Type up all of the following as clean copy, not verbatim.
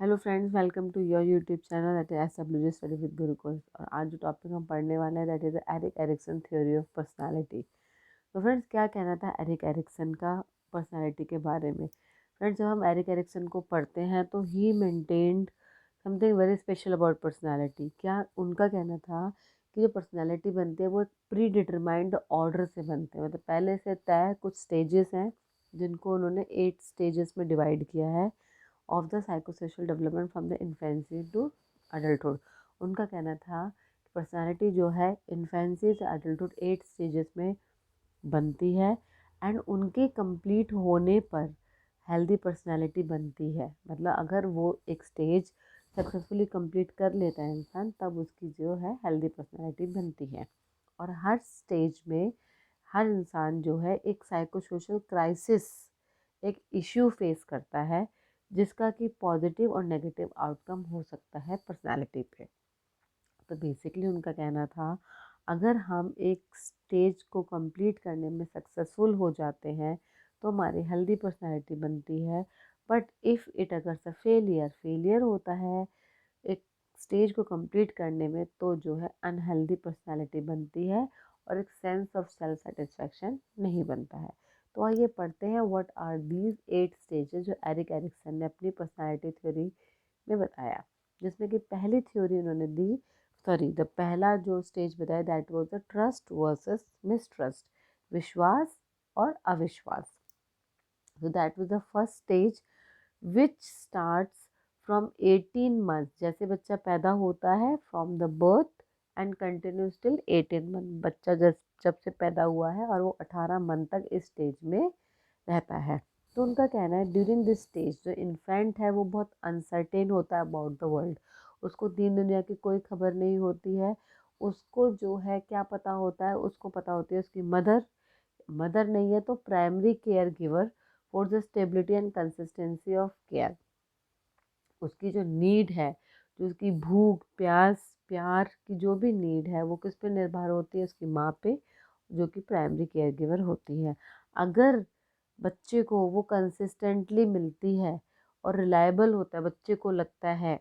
Hello friends, welcome to your YouTube channel that is SWG study with Gurukul. और आज जो topic हम पढ़ने वाले हैं that is Erik Erikson theory of personality. तो फ्रेंड्स, क्या कहना था एरिक एरिक्सन का पर्सनालिटी के बारे में। फ्रेंड्स, जब हम एरिक एरिक्सन को पढ़ते हैं तो he maintained something very special about personality. क्या उनका कहना था कि जो पर्सनालिटी बनती है वो एक प्री डिटरमाइंड ऑर्डर से बनते हैं, मतलब पहले से तय कुछ स्टेजेस हैं जिनको उन्होंने 8 स्टेजेस में डिवाइड किया है of the psychosocial development from the infancy to adulthood. उनका कहना था कि पर्सनालिटी जो है इन्फेंसी से अडल्टहुड 8 स्टेजेस में बनती है एंड उनके कंप्लीट होने पर हेल्दी पर्सनालिटी बनती है। मतलब अगर वो एक स्टेज सक्सेसफुली कंप्लीट कर लेता है इंसान, तब उसकी जो है हेल्दी पर्सनालिटी बनती है। और हर स्टेज में हर इंसान जो है एक साइकोसोशल क्राइसिस, एक इश्यू फेस करता है जिसका कि पॉजिटिव और नेगेटिव आउटकम हो सकता है पर्सनालिटी पे। तो बेसिकली उनका कहना था, अगर हम एक स्टेज को कंप्लीट करने में सक्सेसफुल हो जाते हैं तो हमारी हेल्दी पर्सनालिटी बनती है। बट इफ़ इट अगर से फेलियर होता है एक स्टेज को कंप्लीट करने में, तो जो है अनहेल्दी पर्सनालिटी बनती है और एक सेंस ऑफ सेल्फ सेटिस्फैक्शन नहीं बनता है। तो आइए पढ़ते हैं व्हाट आर दीज 8 स्टेजेस जो एरिक एरिक्सन ने अपनी पर्सनालिटी थ्योरी में बताया। जिसमें कि पहली थ्योरी उन्होंने दी, द पहला जो स्टेज बताया that was the trust versus mistrust, विश्वास और अविश्वास। So that was the first stage which starts from 18 months, जैसे बच्चा पैदा होता है from the birth and continues till 18 month। बच्चा जब से पैदा हुआ है और वो 18 मंथ तक इस स्टेज में रहता है। तो उनका कहना है ड्यूरिंग दिस स्टेज जो इन्फेंट है वो बहुत अनसर्टेन होता है अबाउट द वर्ल्ड। उसको दीन दुनिया की कोई खबर नहीं होती है। उसको जो है क्या पता होता है, उसको पता होती है उसकी मदर नहीं है तो primary care giver for the stability and consistency of care. उसकी जो नीड है, जो उसकी भूख प्यास प्यार की जो भी नीड है, वो किस पे निर्भर होती है, उसकी माँ पे, जो कि प्राइमरी केयर गिवर होती है। अगर बच्चे को वो कंसिस्टेंटली मिलती है और रिलायबल होता है, बच्चे को लगता है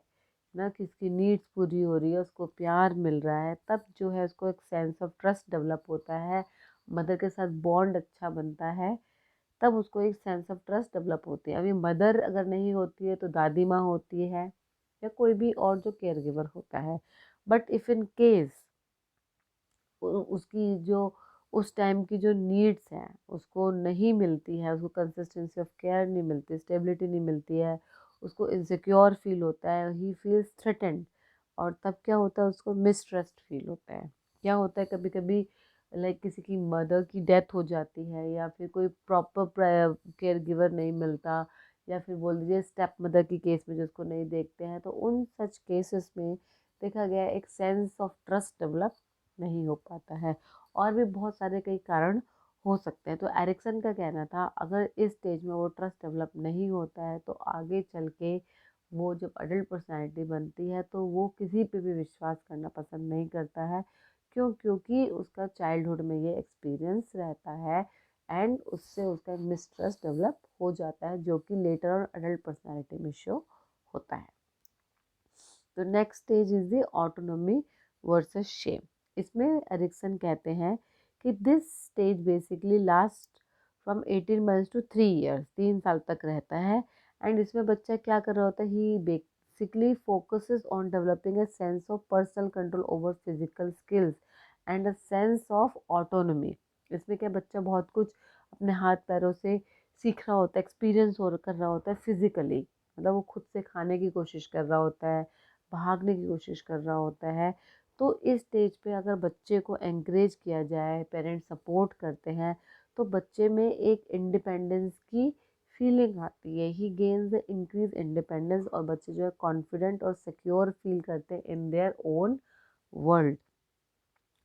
ना कि इसकी नीड्स पूरी हो रही है, उसको प्यार मिल रहा है, तब जो है उसको एक सेंस ऑफ ट्रस्ट डेवलप होता है, मदर के साथ बॉन्ड अच्छा बनता है, तब उसको एक सेंस ऑफ ट्रस्ट डेवलप होती है। अभी मदर अगर नहीं होती है तो दादी माँ होती है या कोई भी और जो केयर गिवर होता है। बट इफ़ इन केस उसकी जो उस टाइम की जो नीड्स हैं उसको नहीं मिलती है, उसको कंसिस्टेंसी ऑफ केयर नहीं मिलती, स्टेबिलिटी नहीं मिलती है, उसको इनसिक्योर फील होता है, ही फील्स थ्रेटेंड। और तब क्या होता है, उसको मिसट्रस्ट फील होता है। क्या होता है, कभी कभी लाइक किसी की मदर की डेथ हो जाती है या फिर कोई प्रॉपर केयर गिवर नहीं मिलता, या फिर बोल दीजिए स्टेप मदर की केस में जिसको नहीं देखते हैं, तो उन सच केसेस में देखा गया एक सेंस ऑफ ट्रस्ट डेवलप नहीं हो पाता है। और भी बहुत सारे कई कारण हो सकते हैं। तो एरिक्सन का कहना था अगर इस स्टेज में वो ट्रस्ट डेवलप नहीं होता है तो आगे चल के वो जब अडल्ट पर्सनैलिटी बनती है तो वो किसी पे भी विश्वास करना पसंद नहीं करता है। क्योंकि उसका चाइल्डहुड में ये एक्सपीरियंस रहता है एंड उससे उसका मिसट्रस्ट डेवलप हो जाता है, जो कि लेटर और अडल्ट पर्सनैलिटी में शो होता है। तो next stage is the autonomy versus shame. इसमें एरिक्सन कहते हैं कि this stage basically last from 18 months to 3 years, 3 साल तक रहता है। एंड इसमें बच्चा क्या कर रहा होता है, he basically focuses on developing a sense of personal control over physical skills and a sense of autonomy. इसमें क्या बच्चा बहुत कुछ अपने हाथ पैरों से सीख रहा होता है, एक्सपीरियंस हो कर रहा होता है फिजिकली, मतलब वो खुद से खाने की कोशिश कर रहा होता है, भागने की कोशिश कर रहा होता है। तो इस स्टेज पे अगर बच्चे को एनकरेज किया जाए, पेरेंट्स सपोर्ट करते हैं, तो बच्चे में एक इंडिपेंडेंस की फीलिंग आती है, ही गेन्स द इंक्रीज इंडिपेंडेंस, और बच्चे जो है कॉन्फिडेंट और सिक्योर फील करते हैं in their own world.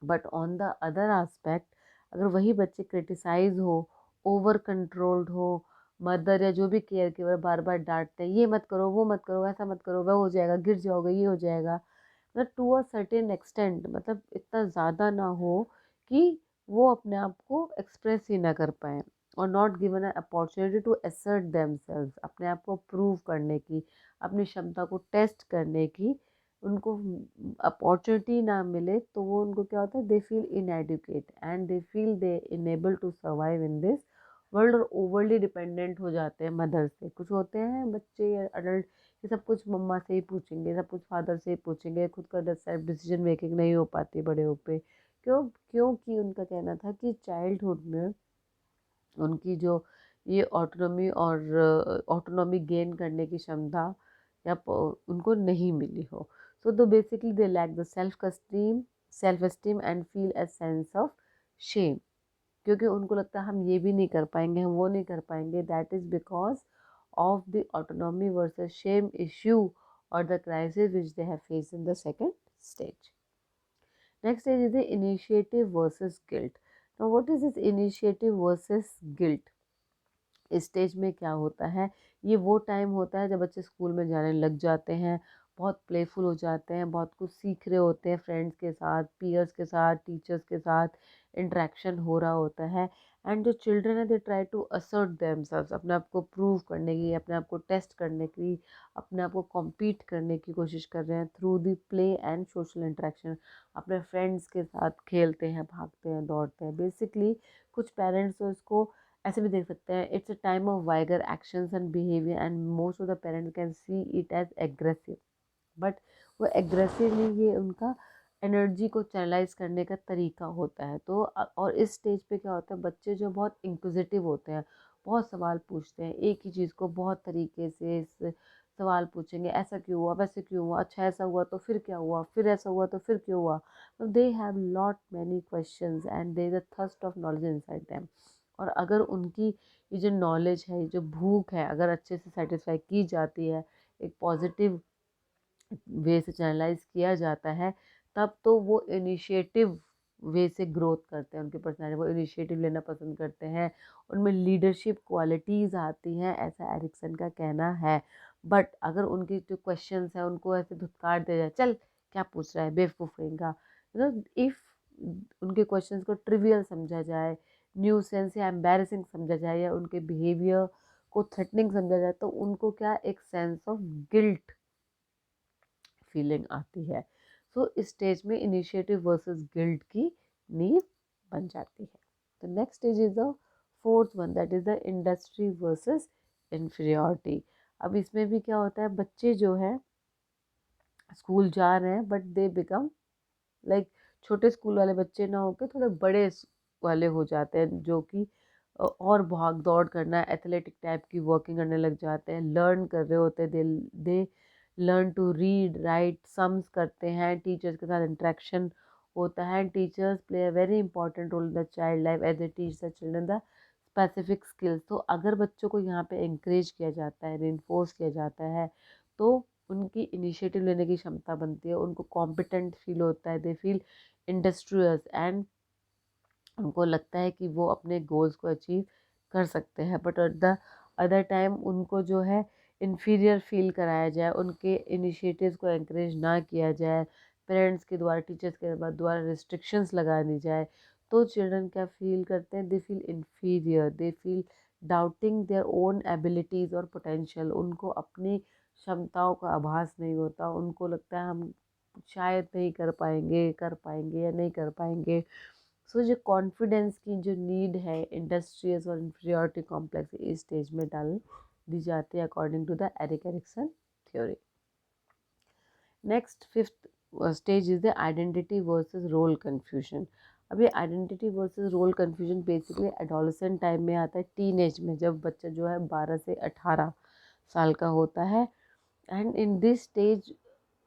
But on the other aspect, अगर वही बच्चे क्रिटिसाइज हो, ओवर कंट्रोल्ड हो, मदर या जो भी केयर गिवर बार बार डांटते हैं, ये मत करो, वो मत करो, ऐसा मत करो, वह हो जाएगा, गिर जाओगे, ये हो जाएगा, मतलब टू अ सर्टेन एक्सटेंट, मतलब इतना ज़्यादा ना हो कि वो अपने आप को एक्सप्रेस ही ना कर पाए। और not given a opportunity to assert themselves, अपने आप को प्रूव करने की, अपनी क्षमता को टेस्ट करने की उनको अपॉर्चुनिटी ना मिले, तो वो उनको क्या होता है, they feel inadequate and they feel they unable to survive in this world, और ओवरली डिपेंडेंट हो जाते हैं मदर से। कुछ होते हैं बच्चे या अडल्ट ये सब कुछ मम्मा से ही पूछेंगे, सब कुछ फादर से ही पूछेंगे, खुद का सेल्फ डिसीजन मेकिंग नहीं हो पाती बड़े हो पे। क्योंकि उनका कहना था कि चाइल्डहुड में उनकी जो ये ऑटोनॉमी और ऑटोनॉमी गेन करने की क्षमता या उनको नहीं मिली हो। सो तो basically they lack the self esteem and feel a sense of shame, क्योंकि उनको लगता है हम ये भी नहीं कर पाएंगे, हम वो नहीं कर पाएंगे। That is because of the autonomy versus shame issue और the crisis which they have face in the second stage. Next stage is the initiative versus guilt. Now, what is this initiative versus guilt? इस stage में क्या होता है, ये वो time होता है जब बच्चे स्कूल में जाने लग जाते हैं, बहुत प्लेफुल हो जाते हैं, बहुत कुछ सीख रहे होते हैं, फ्रेंड्स के साथ, पीयर्स के साथ, टीचर्स के साथ इंटरेक्शन हो रहा होता है। एंड जो चिल्ड्रन है they try to assert themselves, अपने आप को प्रूव करने की, अपने आप को टेस्ट करने की, अपने आप को कॉम्पीट करने की कोशिश कर रहे हैं through the play and social interaction. अपने फ्रेंड्स के साथ खेलते हैं, भागते हैं, दौड़ते हैं। बेसिकली कुछ पेरेंट्स तो इसको ऐसे भी देख सकते हैं, it's a time of vigour actions and behaviour and most of the parents can see it as aggressive, but वो एग्रेसिव नहीं, ये उनका एनर्जी को चैनलाइज करने का तरीका होता है। तो और इस स्टेज पे क्या होता है, बच्चे जो बहुत इंक्विजिटिव होते हैं, बहुत सवाल पूछते हैं, एक ही चीज़ को बहुत तरीके से सवाल पूछेंगे, ऐसा क्यों हुआ, वैसे क्यों हुआ, अच्छा ऐसा हुआ तो फिर क्या हुआ, फिर ऐसा हुआ तो फिर क्यों हुआ। They have lot many questions and there is a thirst of knowledge inside them. और अगर उनकी ये जो नॉलेज है, ये जो भूख है, अगर अच्छे से सेटिस्फाई की जाती है, एक पॉजिटिव वे से चैनलाइज किया जाता है, तब तो वो इनिशिएटिव वे से ग्रोथ करते हैं, उनके पर्सनैलिटी वो इनिशिएटिव लेना पसंद करते हैं, उनमें लीडरशिप क्वालिटीज़ आती हैं, ऐसा एरिक्सन का कहना है। बट अगर उनकी जो क्वेश्चंस हैं उनको ऐसे धुतकार दिया जाए, चल क्या पूछ रहा है बेवकूफ़ कहेगा, इफ़ उनके क्वेश्चंस को ट्रिवियल समझा जाए, न्यू सेंस या एम्बैरेसिंग समझा जाए, या उनके बिहेवियर को थ्रेटनिंग समझा जाए, तो उनको क्या एक सेंस ऑफ गिल्ट फीलिंग आती है। सो इस स्टेज में इनिशिएटिव वर्सेस गिल्ट की नींव बन जाती है। The next stage is the fourth one, that is the industry versus inferiority. अब इसमें भी क्या होता है, बच्चे जो है स्कूल जा रहे हैं बट दे बिकम लाइक छोटे स्कूल वाले बच्चे ना होकर थोड़े बड़े वाले हो जाते हैं, जो कि और भाग दौड़ करना, एथलेटिक टाइप की वर्किंग करने लग जाते हैं, लर्न कर रहे होते हैं, they learn to read write sums करते हैं, टीचर्स के साथ इंटरेक्शन होता है। Teachers play a very important role in the child life as a teach the children the specific skills. तो अगर बच्चों को यहाँ पे इंकरेज किया जाता है, रिइंफोर्स किया जाता है, तो उनकी इनिशिएटिव लेने की क्षमता बनती है, उनको कॉम्पिटेंट फील होता है, दे फील इंडस्ट्रियस एंड उनको लगता है कि वो अपने गोल्स को अचीव कर सकते हैं। But at the other time उनको जो है इन्फीरियर फील कराया जाए, उनके इनिशिएटिव्स को एंकरेज ना किया जाए, पेरेंट्स के द्वारा, टीचर्स के द्वारा रिस्ट्रिक्शंस लगा दी जाए, तो चिल्ड्रन क्या फील करते हैं, they feel inferior, they feel doubting their own abilities और पोटेंशियल। उनको अपनी क्षमताओं का आभास नहीं होता, उनको लगता है हम शायद नहीं कर पाएंगे या नहीं कर पाएंगे। सो जो कॉन्फिडेंस की जो नीड है, इंडस्ट्रियस और इंफीरियरिटी कॉम्प्लेक्स इस स्टेज में डाल दी जाती है according to the Erik Erikson theory. Next fifth stage is the identity versus role confusion. अब ये identity versus role confusion basically adolescent time में आता है, टीनेज में, जब बच्चा जो है 12 से 18 साल का होता है। And in this stage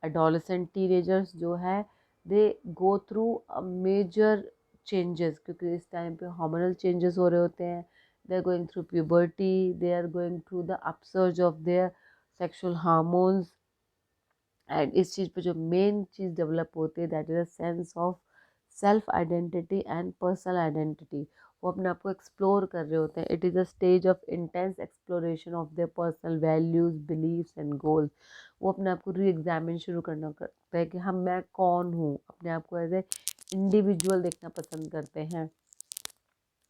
adolescent teenagers जो है they go through a major changes, क्योंकि इस टाइम पे हार्मोनल चेंजेस हो रहे होते हैं, they are going through puberty, they are going through the upsurge of their sexual hormones. And इस चीज़ पे जो मेन चीज़ डेवलप होती है that is a sense of self identity and personal identity. वो अपने आप को एक्सप्लोर कर रहे होते हैं। It is a stage of intense exploration of their personal values, beliefs and goals. वो अपने आप को री एग्जामिन शुरू करना करते हैं कि हम मैं कौन हूँ, अपने आप को एज ए इंडिविजुअल देखना पसंद करते हैं।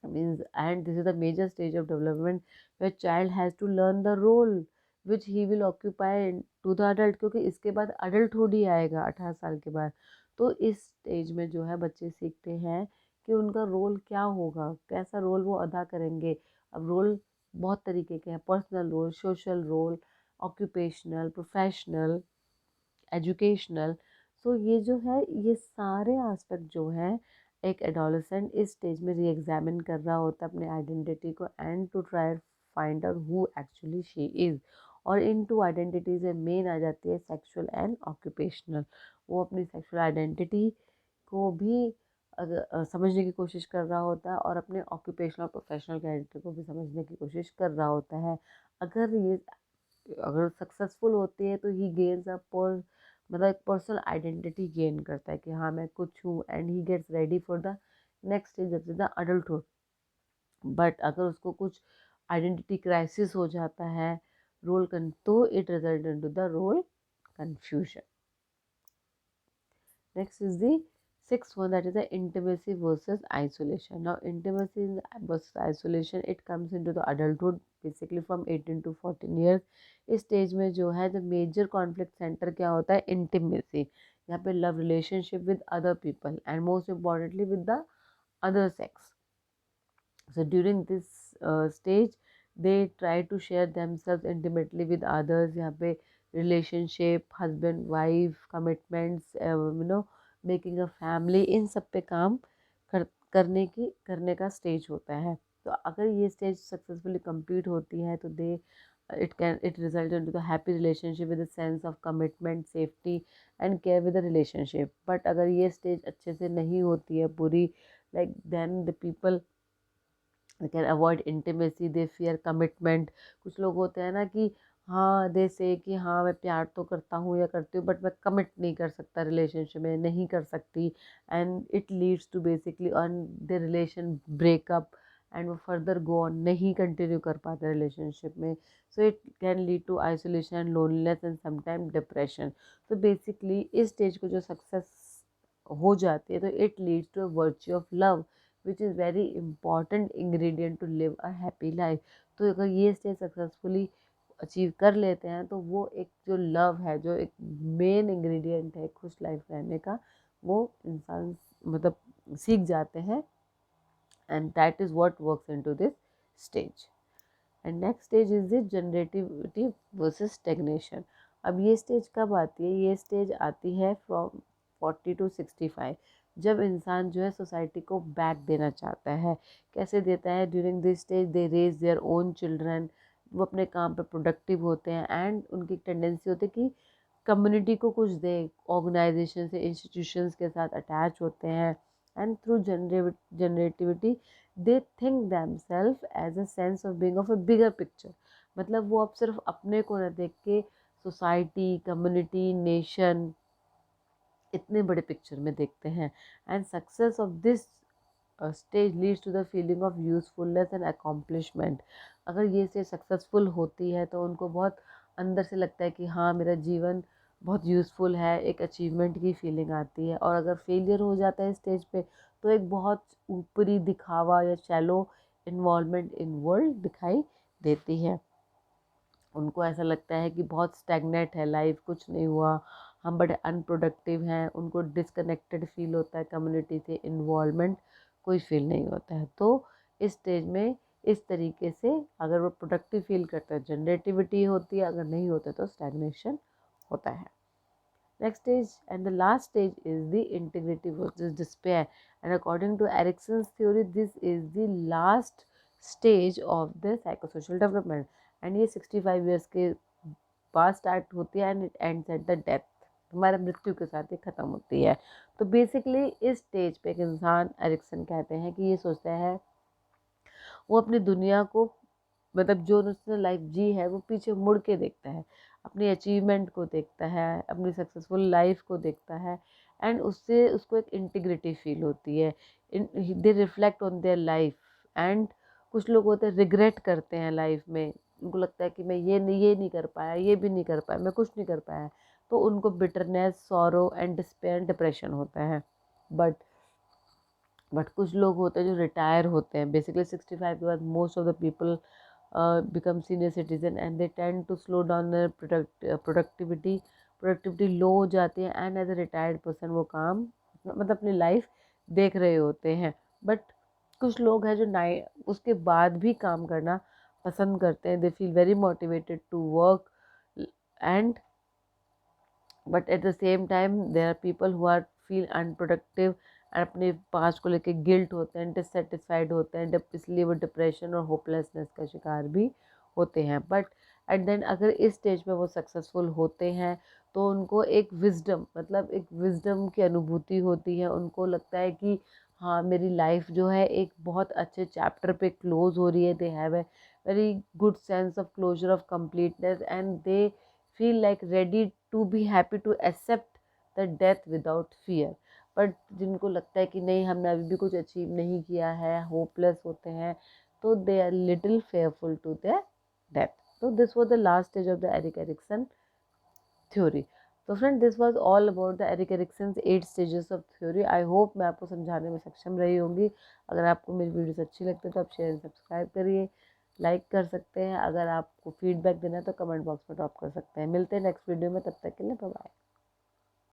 means, and this is the major stage of development where child has to learn the role which he will occupy to the adult, क्योंकि इसके बाद adulthood ही आएगा 18 साल के बाद। तो इस स्टेज में जो है बच्चे सीखते हैं कि उनका रोल क्या होगा, कैसा रोल वो अदा करेंगे। अब रोल बहुत तरीके के हैं, personal role, social role, occupational, professional, educational. So ये जो है, ये सारे एस्पेक्ट जो हैं एक एडोलसेंट इस स्टेज में री एग्जामिन कर रहा होता है अपने आइडेंटिटी को, and to try find out who actually she is. और इन टू आइडेंटिटीज में मेन आ जाती है सेक्सुअल एंड ऑक्यूपेशनल। वो अपनी सेक्सुअल आइडेंटिटी को भी समझने की कोशिश कर रहा होता है, और अपने ऑक्यूपेशनल और प्रोफेशनल कैरेक्टर को भी समझने की कोशिश कर रहा होता है। अगर ये अगर सक्सेसफुल होती है तो ही गेन्स अ मतलब एक पर्सनल आइडेंटिटी गेन करता है कि हाँ मैं कुछ हूँ, and he gets ready for the next stage that is the adulthood. But अगर उसको कुछ आइडेंटिटी क्राइसिस हो जाता है तो it result into the role confusion. Next is the sixth one, that is the intimacy versus isolation. Now intimacy versus isolation, it comes into the adulthood basically from 18 to 14 years. इस stage में जो है the major conflict centre क्या होता है, intimacy. यहाँ पे love relationship with other people and most importantly with the other sex. So during this stage they try to share themselves intimately with others। यहाँ पे relationship, husband wife commitments, making a family, इन सब पे काम करने का stage होता है। तो अगर ये स्टेज सक्सेसफुली कंप्लीट होती है तो it result into the happy relationship with a sense of commitment, safety and care with the relationship। But अगर ये स्टेज अच्छे से नहीं होती है पूरी, like then the people can avoid intimacy, they fear commitment. कुछ लोग होते हैं ना कि हाँ दे से कि हाँ मैं प्यार तो करता हूँ या करती हूँ बट मैं कमिट नहीं कर सकता रिलेशनशिप में, नहीं कर सकती, and it leads to basically on the relation breakup, and वो फर्दर गो ऑन नहीं कंटिन्यू कर पाते रिलेशनशिप में। So it can lead to isolation, loneliness and sometime depression. तो बेसिकली इस स्टेज को जो सक्सेस हो जाती है तो it leads to a virtue of love which is very important ingredient to live a happy life. तो अगर ये स्टेज सक्सेसफुली अचीव कर लेते हैं तो वो एक जो लव है, जो एक मेन इंग्रेडिएंट है खुश लाइफ रहने का, वो इंसान मतलब सीख जाते हैं, and that is what works into this stage. And next stage is the generativity versus stagnation. अब ये स्टेज कब आती है, ये स्टेज आती है फ्रॉम 40 to 65, जब इंसान जो है सोसाइटी को बैक देना चाहता है। कैसे देता है, during this stage they raise their own children. वो अपने काम पर प्रोडक्टिव होते हैं, एंड उनकी टेंडेंसी होती है कि कम्युनिटी को कुछ दे, ऑर्गेनाइजेशन से, इंस्टीट्यूशंस के साथ अटैच होते हैं, and through generativity they think themselves as a sense of being of a bigger picture. मतलब वो अब सिर्फ अपने को न देख के सोसाइटी, कम्युनिटी, नेशन, इतने बड़े पिक्चर में देखते हैं। And success of this stage leads to the feeling of usefulness and accomplishment. अगर ये स्टेज सक्सेसफुल होती है तो उनको बहुत अंदर से लगता है कि हाँ मेरा जीवन बहुत यूज़फुल है, एक अचीवमेंट की फीलिंग आती है। और अगर फेलियर हो जाता है स्टेज पे तो एक बहुत ऊपरी दिखावा या शैलो इन्वॉल्वमेंट इन वर्ल्ड दिखाई देती है। उनको ऐसा लगता है कि बहुत स्टैग्नेट है लाइफ, कुछ नहीं हुआ, हम बड़े अनप्रोडक्टिव हैं। उनको डिसकनेक्टेड फील होता है कम्युनिटी से, इन्वॉल्वमेंट कोई फील नहीं होता है। तो इस स्टेज में इस तरीके से अगर वो प्रोडक्टिव फील करता है जनरेटिविटी होती है, अगर नहीं होता तो स्टैग्नेशन होता है। Next stage and the last stage is the integrity versus despair. And according to Erickson's theory, this is the last stage of the psychosocial development. And ये 65 years के बाद स्टार्ट होती है, and it ends at the death. हमारे मृत्यु के साथ ये ख़त्म होती है। तो बेसिकली इस स्टेज पे एक इंसान, एरिक्सन कहते हैं कि ये सोचता है, वो अपनी दुनिया को मतलब जो उसने लाइफ जी है वो पीछे मुड़ के देखता है, अपनी अचीवमेंट को देखता है, अपनी सक्सेसफुल लाइफ को देखता है, एंड उससे उसको एक इंटीग्रिटी फील होती है। दे reflect on their life, and कुछ लोग होते हैं रिग्रेट करते हैं लाइफ में, उनको लगता है कि मैं ये नहीं कर पाया, ये भी नहीं कर पाया, मैं कुछ नहीं कर पाया, तो उनको bitterness, sorrow and despair, depression होता है। बट बट कुछ लोग होते हैं जो रिटायर होते हैं बेसिकली 65 के बाद। Most of the people become senior citizen and they tend to slow down their productivity low हो जाती है, and as a retired person वो काम मतलब अपनी लाइफ देख रहे होते हैं। बट कुछ लोग हैं जो उसके बाद भी काम करना पसंद करते हैं, they feel very motivated to work, and but at the same time there are people who are feel unproductive and अपने पास्ट को लेके गिल्ट होते हैं, डिससेटिस्फाइड होते हैं, इसलिए वो डिप्रेशन और होपलेसनेस का शिकार भी होते हैं। बट एट देन अगर इस स्टेज पे वो सक्सेसफुल होते हैं तो उनको एक विजडम मतलब एक विजडम की अनुभूति होती है, उनको लगता है कि हाँ मेरी लाइफ जो है एक बहुत अच्छे चैप्टर पे क्लोज हो रही है, they have a very good sense of closure of completeness and they feel like ready to be happy to accept the death without fear। But जिनको लगता है कि नहीं हमने अभी भी कुछ अचीव नहीं किया है, होपलेस होते हैं, तो they are little fearful to their death. तो this was the last stage of the Erik Erikson theory. तो friend this was all about the Erik Erikson 8 stages of theory. I hope मैं आपको समझाने में सक्षम रही होंगी। अगर आपको मेरी वीडियोस अच्छी लगती है तो आप शेयर सब्सक्राइब करिए, लाइक कर सकते हैं। अगर आपको फीडबैक देना है तो कमेंट बॉक्स में ड्रॉप कर सकते हैं। मिलते हैं नेक्स्ट वीडियो में, तब तक के लिए बाय बाय।